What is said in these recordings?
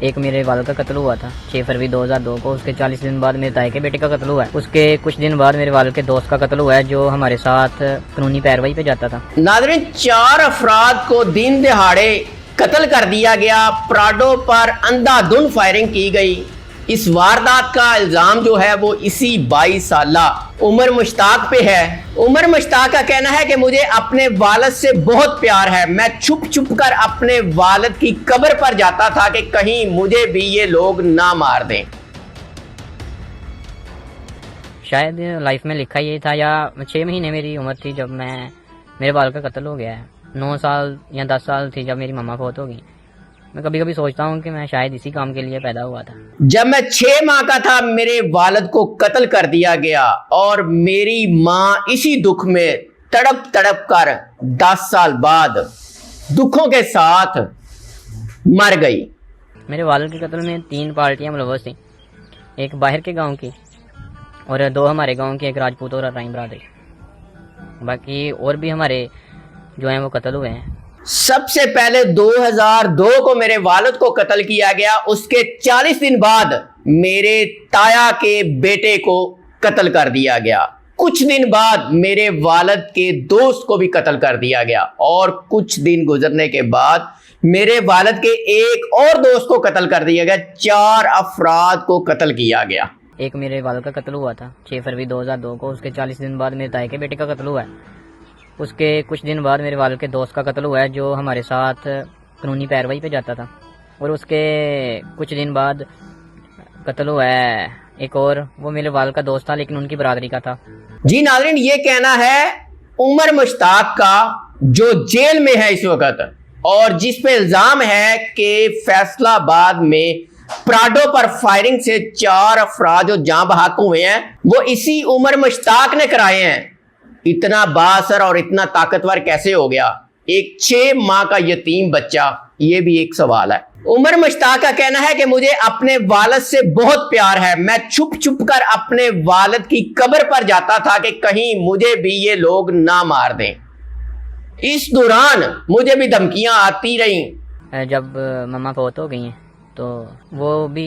ایک میرے والد کا قتل ہوا تھا 6 فروری 2002 کو. اس کے 40 دن بعد میرے تائی کے بیٹے کا قتل ہوا ہے. اس کے کچھ دن بعد میرے والد کے دوست کا قتل ہوا ہے جو ہمارے ساتھ قانونی پیروائی پہ جاتا تھا. ناظرین، 4 افراد کو دن دہاڑے قتل کر دیا گیا. پراڈو پر اندھا دھند فائرنگ کی گئی. اس واردات کا الزام جو ہے وہ اسی 22 سالہ عمر مشتاق پہ ہے. عمر مشتاق کا کہنا ہے کہ مجھے اپنے والد سے بہت پیار ہے. میں چھپ چھپ کر اپنے والد کی قبر پر جاتا تھا کہ کہیں مجھے بھی یہ لوگ نہ مار دیں. شاید لائف میں لکھا یہ تھا، یا 6 مہینے میری عمر تھی جب میرے والد کا قتل ہو گیا ہے. 9 سال یا 10 سال تھی جب میری ماما فوت ہو گئی. میں کبھی کبھی سوچتا ہوں کہ میں شاید اسی کام کے لیے پیدا ہوا تھا. جب میں 6 ماہ کا تھا میرے والد کو قتل کر دیا گیا اور میری ماں اسی دکھ میں تڑپ تڑپ کر 10 سال بعد دکھوں کے ساتھ مر گئی. میرے والد کے قتل میں 3 پارٹیاں ملوث تھیں. ایک باہر کے گاؤں کی اور 2 ہمارے گاؤں کی، ایک راجپوت اور رائم برادری. باقی اور بھی ہمارے جو ہیں وہ قتل ہوئے ہیں. سب سے پہلے 2002 کو میرے والد کو قتل کیا گیا. اس کے 40 دن بعد میرے تایا کے بیٹے کو قتل کر دیا گیا. کچھ دن بعد میرے والد کے دوست کو بھی قتل کر دیا گیا. اور کچھ دن گزرنے کے بعد میرے والد کے ایک اور دوست کو قتل کر دیا گیا. 4 افراد کو قتل کیا گیا. ایک میرے والد کا قتل ہوا تھا 6 فروری 2002 کو. اس کے 40 دن بعد میرے تائی کے بیٹے کا قتل ہوا ہے. اس کے کچھ دن بعد میرے والد کے دوست کا قتل ہوا ہے جو ہمارے ساتھ قانونی پیروائی پہ جاتا تھا. اور اس کے کچھ دن بعد قتل ہوا ہے ایک اور، وہ میرے والد کا دوست تھا لیکن ان کی برادری کا تھا. جی ناظرین، یہ کہنا ہے عمر مشتاق کا جو جیل میں ہے اس وقت، اور جس پہ الزام ہے کہ فیصلہ آباد میں پراڈو پر فائرنگ سے 4 افراد جو جاں بحق ہوئے ہیں وہ اسی عمر مشتاق نے کرائے ہیں. اتنا بااثر اور اتنا طاقتور کیسے ہو گیا ایک 6 ماہ کا یتیم بچہ؟ یہ بھی ایک سوال ہے. عمر مشتاق کا کہنا ہے کہ مجھے اپنے والد سے بہت پیار ہے. میں چھپ چھپ کر اپنے والد کی قبر پر جاتا تھا کہ کہیں مجھے بھی یہ لوگ نہ مار دیں. اس دوران مجھے بھی دھمکیاں آتی رہیں. جب مما فوت ہو گئی ہیں تو وہ بھی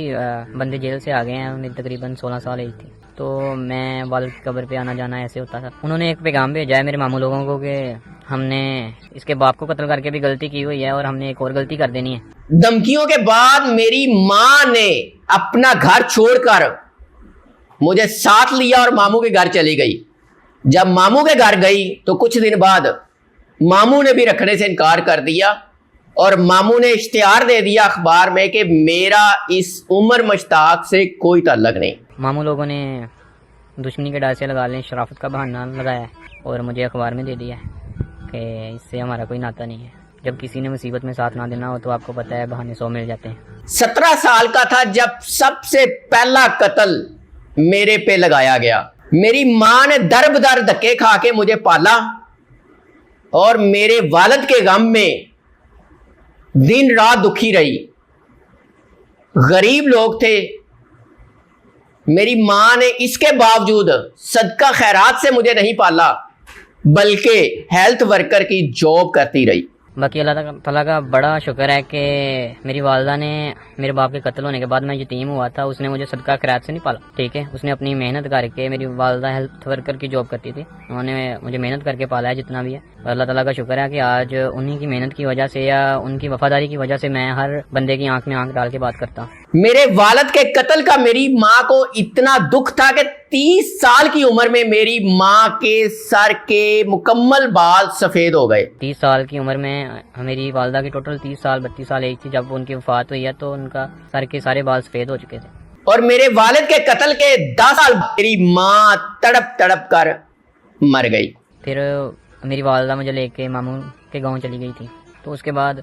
بندے جیل سے آ گئے ہیں. میری تقریباً 16 سال ایج تھی تو میں والد کی قبر پہ آنا جانا ایسے ہوتا تھا. انہوں نے ایک پیغام بھیجا ہے میرے ماموں لوگوں کو کہ ہم نے اس کے باپ کو قتل کر کے بھی غلطی کی ہوئی ہے اور ہم نے ایک اور غلطی کر دینی ہے. دھمکیوں کے بعد میری ماں نے اپنا گھر چھوڑ کر مجھے ساتھ لیا اور ماموں کے گھر چلی گئی. جب ماموں کے گھر گئی تو کچھ دن بعد ماموں نے بھی رکھنے سے انکار کر دیا اور ماموں نے اشتہار دے دیا اخبار میں کہ میرا اس عمر مشتاق سے کوئی تعلق نہیں. ماموں لوگوں نے دشمنی کے ڈر سے لگا لیں شرافت کا بہانہ لگایا ہے اور مجھے اخبار میں دے دیا ہے کہ اس سے ہمارا کوئی ناطہ نہیں ہے. جب کسی نے مصیبت میں ساتھ نہ دینا ہو تو آپ کو پتہ ہے بہانے 100 مل جاتے ہیں. 17 سال کا تھا جب سب سے پہلا قتل میرے پہ لگایا گیا. میری ماں نے در بدر دھکے کھا کے مجھے پالا اور میرے والد کے غم میں دن رات دکھی رہی. غریب لوگ تھے. میری ماں نے اس کے باوجود صدقہ خیرات سے مجھے نہیں پالا بلکہ ہیلتھ ورکر کی جاب کرتی رہی. باقی اللہ تعالیٰ کا بڑا شکر ہے کہ میری والدہ نے میرے باپ کے قتل ہونے کے بعد میں یتیم ہوا تھا، اس نے مجھے صدقہ خیرات سے نہیں پالا. ٹھیک ہے، اس نے اپنی محنت کر کے، میری والدہ ہیلتھ ورکر کی جاب کرتی تھی، انہوں نے مجھے محنت کر کے پالا ہے جتنا بھی ہے. اور اللہ تعالیٰ کا شکر ہے کہ آج انہی کی محنت کی وجہ سے یا ان کی وفاداری کی وجہ سے میں ہر بندے کی آنکھ میں آنکھ ڈال کے بات کرتا ہوں. میرے والد کے قتل کا میری ماں کو اتنا دکھ تھا کہ 30 سال کی عمر میں میری ماں کے سر کے مکمل بال سفید ہو گئے. 30 سال کی عمر میں میری والدہ کی ٹوٹل 30 سال 32 سال ایج تھی جب ان کی وفات ہوئی ہے تو ان کا سر کے سارے بال سفید ہو چکے تھے. اور میرے والد کے قتل کے 10 سال میری ماں تڑپ تڑپ کر مر گئی. پھر میری والدہ مجھے لے کے ماموں کے گاؤں چلی گئی تھی. تو اس کے بعد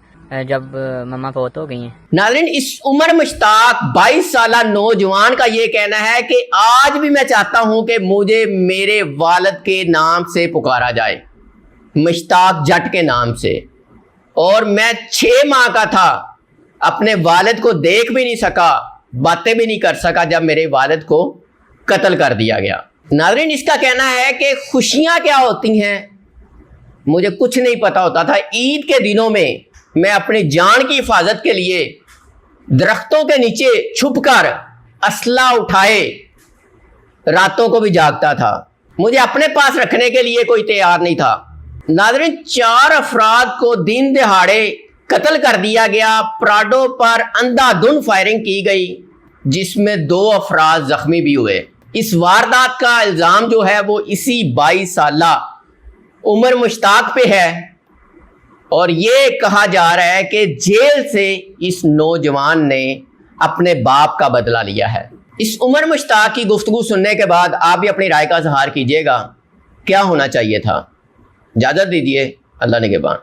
جب مما فوت ہو گئی ہیں. ناظرین، اس عمر مشتاق 22 سالہ نوجوان کا یہ کہنا ہے کہ آج بھی میں چاہتا ہوں کہ مجھے میرے والد کے نام سے پکارا جائے، مشتاق جٹ کے نام سے. اور میں 6 ماہ کا تھا، اپنے والد کو دیکھ بھی نہیں سکا، باتیں بھی نہیں کر سکا جب میرے والد کو قتل کر دیا گیا. ناظرین، اس کا کہنا ہے کہ خوشیاں کیا ہوتی ہیں مجھے کچھ نہیں پتا ہوتا تھا. عید کے دنوں میں اپنی جان کی حفاظت کے لیے درختوں کے نیچے چھپ کر اسلحہ اٹھائے راتوں کو بھی جاگتا تھا، مجھے اپنے پاس رکھنے کے لیے کوئی تیار نہیں تھا۔ ناظرین، 4 افراد کو دن دہاڑے قتل کر دیا گیا، پراڈو پر اندھا دھند فائرنگ کی گئی جس میں 2 افراد زخمی بھی ہوئے۔ اس واردات کا الزام جو ہے وہ اسی 22 سالہ عمر مشتاق پہ ہے، اور یہ کہا جا رہا ہے کہ جیل سے اس نوجوان نے اپنے باپ کا بدلہ لیا ہے۔ اس عمر مشتاق کی گفتگو سننے کے بعد آپ بھی اپنی رائے کا اظہار کیجیے گا، کیا ہونا چاہیے تھا؟ اجازت دیجیے، اللہ نگہبان۔